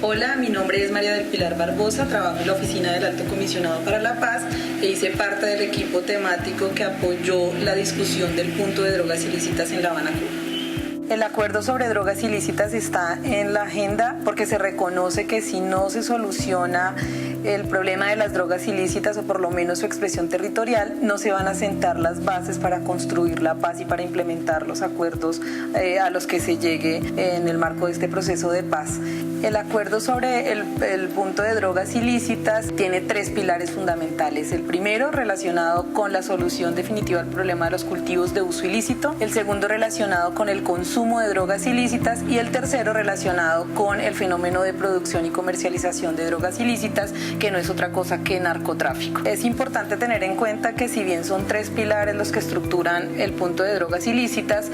Hola, mi nombre es María del Pilar Barbosa, trabajo en la oficina del Alto Comisionado para la Paz e hice parte del equipo temático que apoyó la discusión del punto de drogas ilícitas en La Habana, Cuba. El acuerdo sobre drogas ilícitas está en la agenda porque se reconoce que si no se soluciona el problema de las drogas ilícitas, o por lo menos su expresión territorial, no se van a sentar las bases para construir la paz y para implementar los acuerdos a los que se llegue en el marco de este proceso de paz. El acuerdo sobre el punto de drogas ilícitas tiene 3 pilares fundamentales. El primero, relacionado con la solución definitiva al problema de los cultivos de uso ilícito. El segundo, relacionado con el consumo de drogas ilícitas. Y el tercero, relacionado con el fenómeno de producción y comercialización de drogas ilícitas, que no es otra cosa que narcotráfico. Es importante tener en cuenta que si bien son 3 pilares los que estructuran el punto de drogas ilícitas,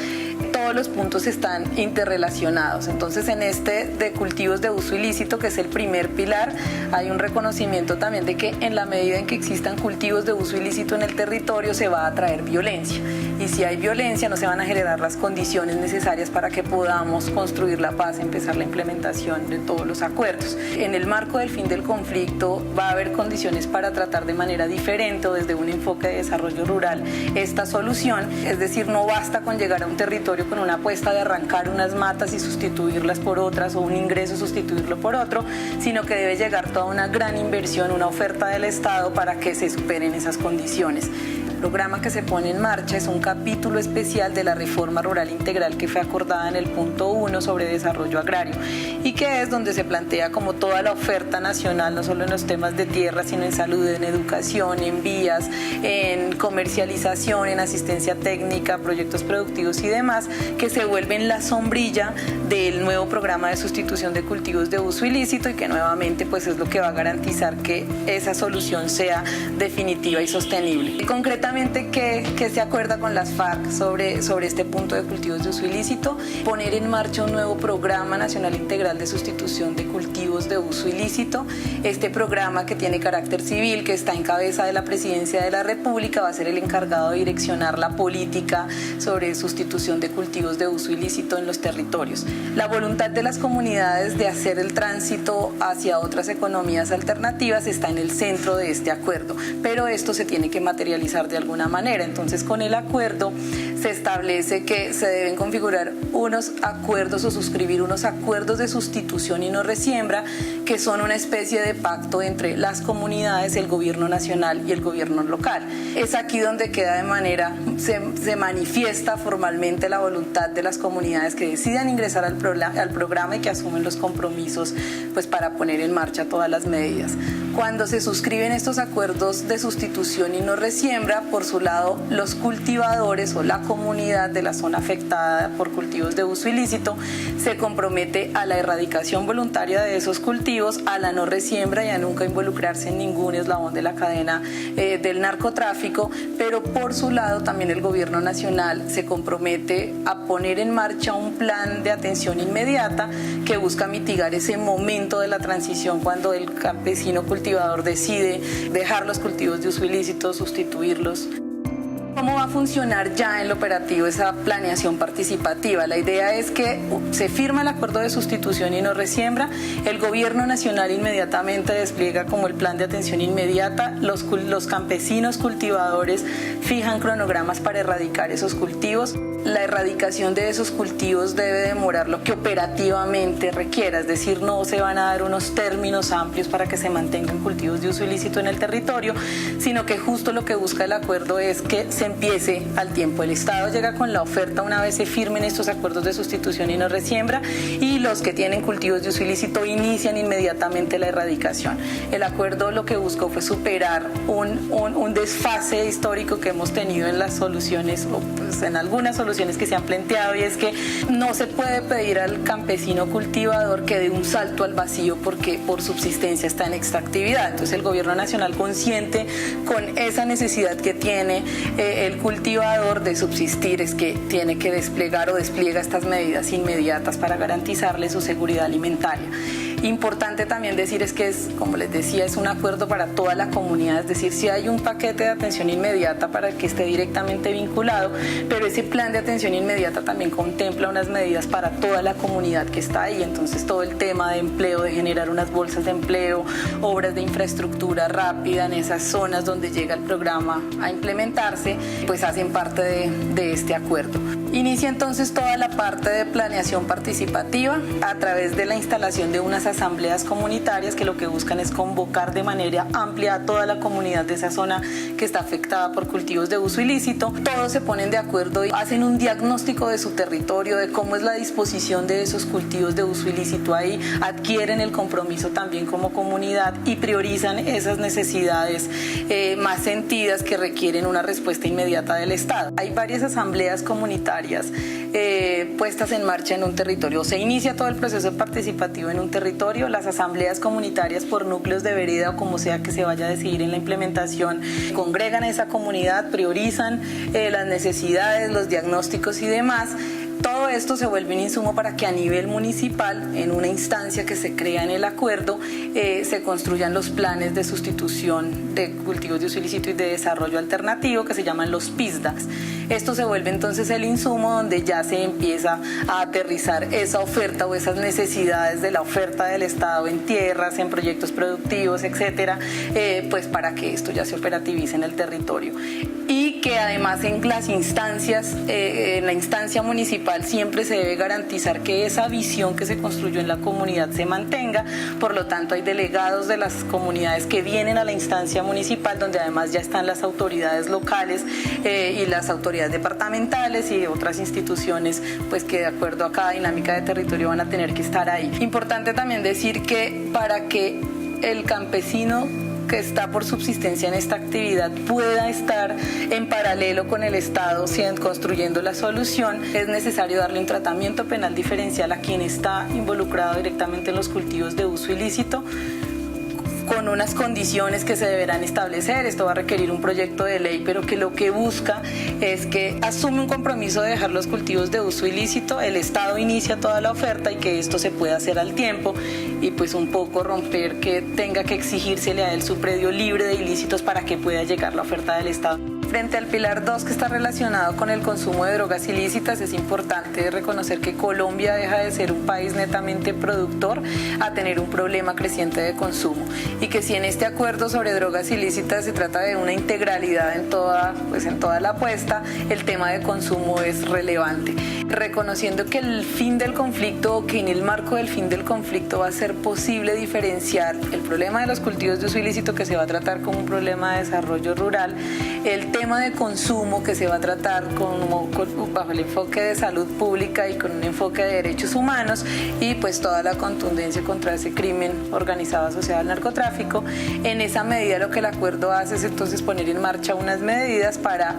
todos los puntos están interrelacionados. Entonces, en este de cultivos de uso ilícito, que es el primer pilar, hay un reconocimiento también de que en la medida en que existan cultivos de uso ilícito en el territorio se va a traer violencia, y si hay violencia no se van a generar las condiciones necesarias para que podamos construir la paz, empezar la implementación de todos los acuerdos. En el marco del fin del conflicto va a haber condiciones para tratar de manera diferente o desde un enfoque de desarrollo rural esta solución, es decir, no basta con llegar a un territorio con una apuesta de arrancar unas matas y sustituirlas por otras, o un ingreso sustituirlo por otro, sino que debe llegar toda una gran inversión, una oferta del Estado para que se superen esas condiciones. El programa que se pone en marcha es un capítulo especial de la reforma rural integral que fue acordada en el punto 1 sobre desarrollo agrario, y que es donde se plantea como toda la oferta nacional, no solo en los temas de tierra, sino en salud, en educación, en vías, en comercialización, en asistencia técnica, proyectos productivos y demás, que se vuelven la sombrilla del nuevo programa de sustitución de cultivos de uso ilícito, y que nuevamente pues es lo que va a garantizar que esa solución sea definitiva y sostenible. Concretamente, ¿qué se acuerda con las FARC sobre este punto de cultivos de uso ilícito? Poner en marcha un nuevo programa nacional integral de sustitución de cultivos de uso ilícito. Este programa, que tiene carácter civil, que está en cabeza de la Presidencia de la República, va a ser el encargado de direccionar la política sobre sustitución de cultivos de uso ilícito en los territorios. La voluntad de las comunidades de hacer el tránsito hacia otras economías alternativas está en el centro de este acuerdo, pero esto se tiene que materializar de alguna manera. Entonces, con el acuerdo se establece que se deben configurar unos acuerdos o suscribir unos acuerdos de sustitución y no resiembra, que son una especie de pacto entre las comunidades, el gobierno nacional y el gobierno local. Es aquí donde queda de manera, se manifiesta formalmente la voluntad de las comunidades que decidan ingresar al programa y que asumen los compromisos pues para poner en marcha todas las medidas. Cuando se suscriben estos acuerdos de sustitución y no resiembra, por su lado, los cultivadores o la comunidad de la zona afectada por cultivos de uso ilícito se compromete a la erradicación voluntaria de esos cultivos, a la no resiembra y a nunca involucrarse en ningún eslabón de la cadena del narcotráfico, pero por su lado también el gobierno nacional se compromete a poner en marcha un plan de atención inmediata que busca mitigar ese momento de la transición cuando el campesino cultivador decide dejar los cultivos de uso ilícito, sustituirlos. ¿Cómo va a funcionar ya en lo operativo esa planeación participativa? La idea es que se firma el acuerdo de sustitución y no resiembra, el gobierno nacional inmediatamente despliega como el plan de atención inmediata, los campesinos cultivadores fijan cronogramas para erradicar esos cultivos. La erradicación de esos cultivos debe demorar lo que operativamente requiera, es decir, no se van a dar unos términos amplios para que se mantengan cultivos de uso ilícito en el territorio, sino que justo lo que busca el acuerdo es que se empiece al tiempo. El Estado llega con la oferta una vez se firmen estos acuerdos de sustitución y no resiembra, y los que tienen cultivos de uso ilícito inician inmediatamente la erradicación. El acuerdo lo que buscó fue superar un desfase histórico que hemos tenido en las soluciones, o pues en algunas soluciones que se han planteado, y es que no se puede pedir al campesino cultivador que dé un salto al vacío porque por subsistencia está en extractividad. Entonces el gobierno nacional, consciente con esa necesidad que tiene el cultivador de subsistir, es que tiene que desplegar o despliega estas medidas inmediatas para garantizarle su seguridad alimentaria. Importante también decir es que como les decía, es un acuerdo para toda la comunidad, es decir, si hay un paquete de atención inmediata para el que esté directamente vinculado, pero ese plan de atención inmediata también contempla unas medidas para toda la comunidad que está ahí. Entonces todo el tema de empleo, de generar unas bolsas de empleo, obras de infraestructura rápida en esas zonas donde llega el programa a implementarse, pues hacen parte de este acuerdo. Inicia entonces toda la parte de planeación participativa a través de la instalación de unas asambleas comunitarias que lo que buscan es convocar de manera amplia a toda la comunidad de esa zona que está afectada por cultivos de uso ilícito. Todos se ponen de acuerdo y hacen un diagnóstico de su territorio, de cómo es la disposición de esos cultivos de uso ilícito ahí, adquieren el compromiso también como comunidad y priorizan esas necesidades más sentidas que requieren una respuesta inmediata del Estado. Hay varias asambleas comunitarias puestas en marcha en un territorio. Se inicia todo el proceso participativo en un territorio, las asambleas comunitarias por núcleos de vereda o como sea que se vaya a decidir en la implementación, congregan a esa comunidad, priorizan las necesidades, los diagnósticos y demás. Todo esto se vuelve un insumo para que a nivel municipal, en una instancia que se crea en el acuerdo, se construyan los planes de sustitución de cultivos de uso ilícito y de desarrollo alternativo que se llaman los PISDACs. Esto se vuelve entonces el insumo donde ya se empieza a aterrizar esa oferta o esas necesidades de la oferta del Estado en tierras, en proyectos productivos, etcétera, pues para que esto ya se operativice en el territorio. Y que además en las instancias, en la instancia municipal siempre se debe garantizar que esa visión que se construyó en la comunidad se mantenga. Por lo tanto, hay delegados de las comunidades que vienen a la instancia municipal, donde además ya están las autoridades locales y las autoridades departamentales y otras instituciones, pues que de acuerdo a cada dinámica de territorio van a tener que estar ahí. Importante también decir que para que el campesino que está por subsistencia en esta actividad pueda estar en paralelo con el Estado construyendo la solución, es necesario darle un tratamiento penal diferencial a quien está involucrado directamente en los cultivos de uso ilícito, con unas condiciones que se deberán establecer. Esto va a requerir un proyecto de ley, pero que lo que busca es que asume un compromiso de dejar los cultivos de uso ilícito, el Estado inicia toda la oferta y que esto se pueda hacer al tiempo y pues un poco romper que tenga que exigírsele a él su predio libre de ilícitos para que pueda llegar la oferta del Estado. Frente al pilar 2, que está relacionado con el consumo de drogas ilícitas, es importante reconocer que Colombia deja de ser un país netamente productor a tener un problema creciente de consumo y que si en este acuerdo sobre drogas ilícitas se trata de una integralidad en toda la apuesta, el tema de consumo es relevante. Reconociendo que el fin del conflicto o que en el marco del fin del conflicto va a ser posible diferenciar el problema de los cultivos de uso ilícito, que se va a tratar como un problema de desarrollo rural, el tema de consumo, que se va a tratar bajo el enfoque de salud pública y con un enfoque de derechos humanos, y pues toda la contundencia contra ese crimen organizado asociado al narcotráfico. En esa medida lo que el acuerdo hace es entonces poner en marcha unas medidas para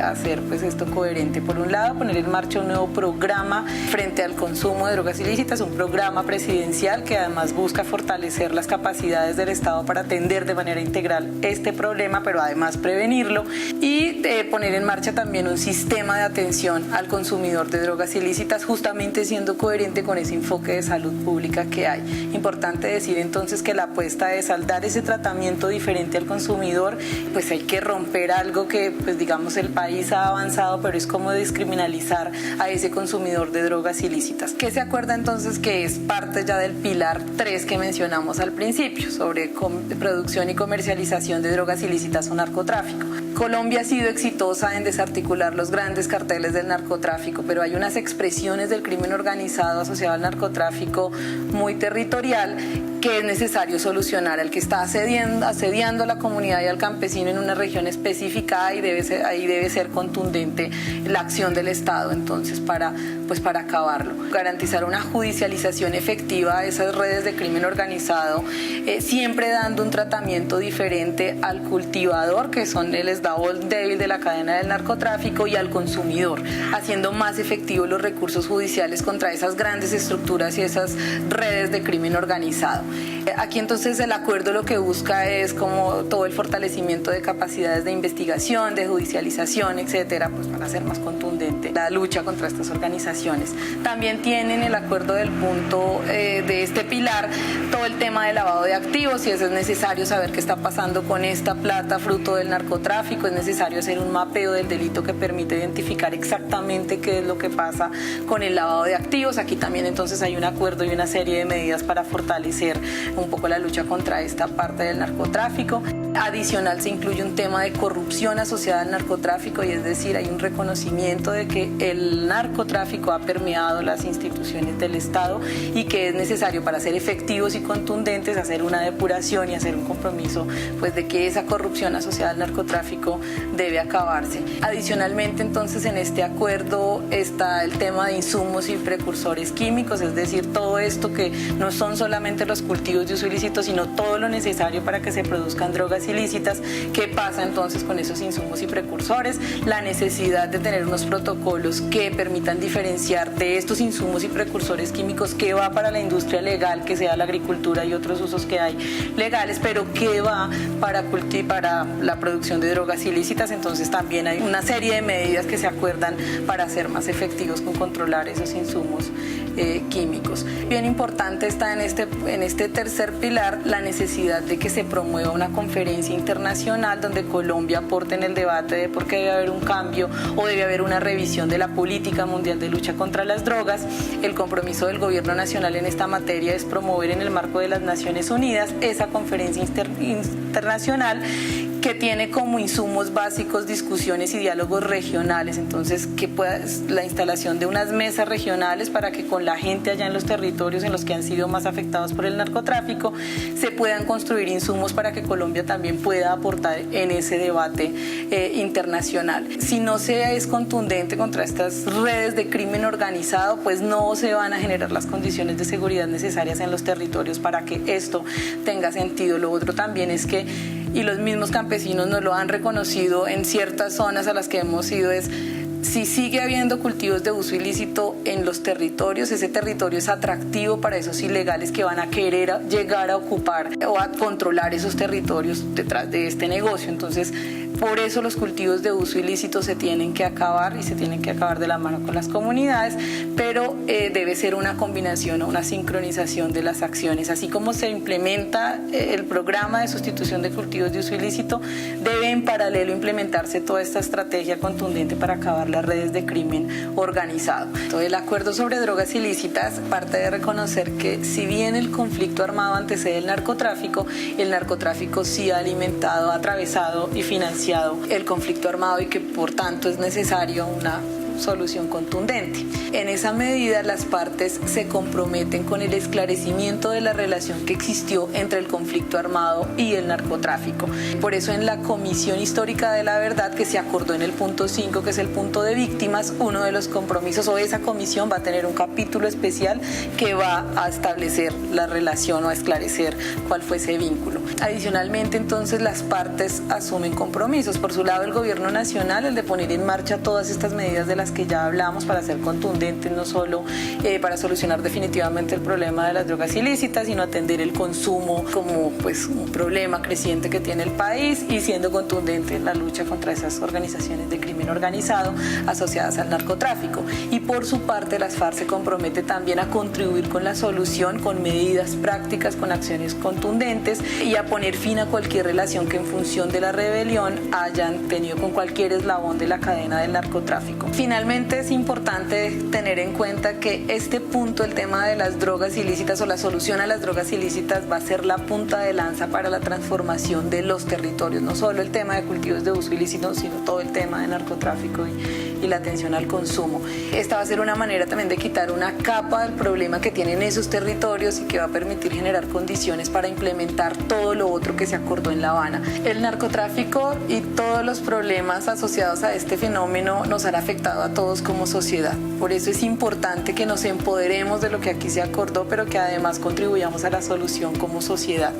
hacer pues esto coherente. Por un lado, poner en marcha un nuevo programa frente al consumo de drogas ilícitas, un programa presidencial que además busca fortalecer las capacidades del Estado para atender de manera integral este problema, pero además prevenirlo, y poner en marcha también un sistema de atención al consumidor de drogas ilícitas, justamente siendo coherente con ese enfoque de salud pública que hay. Importante decir entonces que la apuesta es al dar ese tratamiento diferente al consumidor, pues hay que romper algo que pues digamos el país ha avanzado, pero es como descriminalizar a ese consumidor de drogas ilícitas. ¿Qué se acuerda entonces que es parte ya del pilar 3 que mencionamos al principio, sobre producción y comercialización de drogas ilícitas o narcotráfico? Colombia ha sido exitosa en desarticular los grandes carteles del narcotráfico, pero hay unas expresiones del crimen organizado asociado al narcotráfico muy territorial que es necesario solucionar, al que está asediando a la comunidad y al campesino en una región específica, y ahí debe ser contundente la acción del Estado entonces para acabarlo. Garantizar una judicialización efectiva a esas redes de crimen organizado, siempre dando un tratamiento diferente al cultivador, que son el eslabón débil de la cadena del narcotráfico, y al consumidor, haciendo más efectivos los recursos judiciales contra esas grandes estructuras y esas redes de crimen organizado. Aquí entonces el acuerdo lo que busca es como todo el fortalecimiento de capacidades de investigación, de judicialización, etcétera, pues para hacer más contundente la lucha contra estas organizaciones. También tienen el acuerdo del punto de este pilar todo el tema de lavado de activos, si es necesario saber qué está pasando con esta plata fruto del narcotráfico, es necesario hacer un mapeo del delito que permite identificar exactamente qué es lo que pasa con el lavado de activos. Aquí también entonces hay un acuerdo y una serie de medidas para fortalecer un poco la lucha contra esta parte del narcotráfico. Adicional se incluye un tema de corrupción asociada al narcotráfico, y es decir, hay un reconocimiento de que el narcotráfico ha permeado las instituciones del Estado y que es necesario, para ser efectivos y contundentes, hacer una depuración y hacer un compromiso pues de que esa corrupción asociada al narcotráfico debe acabarse. Adicionalmente entonces en este acuerdo está el tema de insumos y precursores químicos, es decir, todo esto que no son solamente los cultivos de uso ilícito, sino todo lo necesario para que se produzcan drogas ilícitas. ¿Qué pasa entonces con esos insumos y precursores? La necesidad de tener unos protocolos que permitan diferenciar de estos insumos y precursores químicos qué va para la industria legal, que sea la agricultura y otros usos que hay legales, pero qué va para la producción de drogas ilícitas. Entonces también hay una serie de medidas que se acuerdan para ser más efectivos con controlar esos insumos químicos. Bien importante está en este tercer pilar la necesidad de que se promueva una conferencia internacional donde Colombia aporte en el debate de por qué debe haber un cambio o debe haber una revisión de la política mundial de lucha contra las drogas. El compromiso del gobierno nacional en esta materia es promover en el marco de las Naciones Unidas esa conferencia internacional que tiene como insumos básicos discusiones y diálogos regionales. Entonces, que pueda la instalación de unas mesas regionales para que con la gente allá en los territorios en los que han sido más afectados por el narcotráfico se puedan construir insumos para que Colombia también pueda aportar en ese debate internacional. Si no se es contundente contra estas redes de crimen organizado, pues no se van a generar las condiciones de seguridad necesarias en los territorios para que esto tenga sentido. Lo otro también es que, y los mismos campesinos nos lo han reconocido en ciertas zonas a las que hemos ido, es si sigue habiendo cultivos de uso ilícito en los territorios, ese territorio es atractivo para esos ilegales que van a querer llegar a ocupar o a controlar esos territorios detrás de este negocio. Entonces, por eso los cultivos de uso ilícito se tienen que acabar, y se tienen que acabar de la mano con las comunidades, pero debe ser una combinación o una sincronización de las acciones. Así como se implementa el programa de sustitución de cultivos de uso ilícito, debe en paralelo implementarse toda esta estrategia contundente para acabar las redes de crimen organizado. Todo el acuerdo sobre drogas ilícitas parte de reconocer que si bien el conflicto armado antecede el narcotráfico sí ha alimentado, atravesado y financiado el conflicto armado, y que por tanto es necesario una solución contundente. En esa medida, las partes se comprometen con el esclarecimiento de la relación que existió entre el conflicto armado y el narcotráfico. Por eso, en la Comisión Histórica de la Verdad, que se acordó en el punto 5, que es el punto de víctimas, uno de los compromisos, o esa comisión va a tener un capítulo especial que va a establecer la relación o a esclarecer cuál fue ese vínculo. Adicionalmente, entonces, las partes asumen compromisos. Por su lado, el gobierno nacional, el de poner en marcha todas estas medidas de las que ya hablamos para ser contundentes, no solo para solucionar definitivamente el problema de las drogas ilícitas, sino atender el consumo como pues un problema creciente que tiene el país, y siendo contundente en la lucha contra esas organizaciones de crimen organizado asociadas al narcotráfico. Y por su parte, las FARC se compromete también a contribuir con la solución, con medidas prácticas, con acciones contundentes, y a poner fin a cualquier relación que en función de la rebelión hayan tenido con cualquier eslabón de la cadena del narcotráfico. Finalmente, es importante tener en cuenta que este punto, el tema de las drogas ilícitas o la solución a las drogas ilícitas, va a ser la punta de lanza para la transformación de los territorios, no solo el tema de cultivos de uso ilícito, sino todo el tema de narcotráfico y la atención al consumo. Esta va a ser una manera también de quitar una capa del problema que tienen esos territorios y que va a permitir generar condiciones para implementar todo lo otro que se acordó en La Habana. El narcotráfico y todos los problemas asociados a este fenómeno nos han afectado a todos como sociedad. Por eso es importante que nos empoderemos de lo que aquí se acordó, pero que además contribuyamos a la solución como sociedad.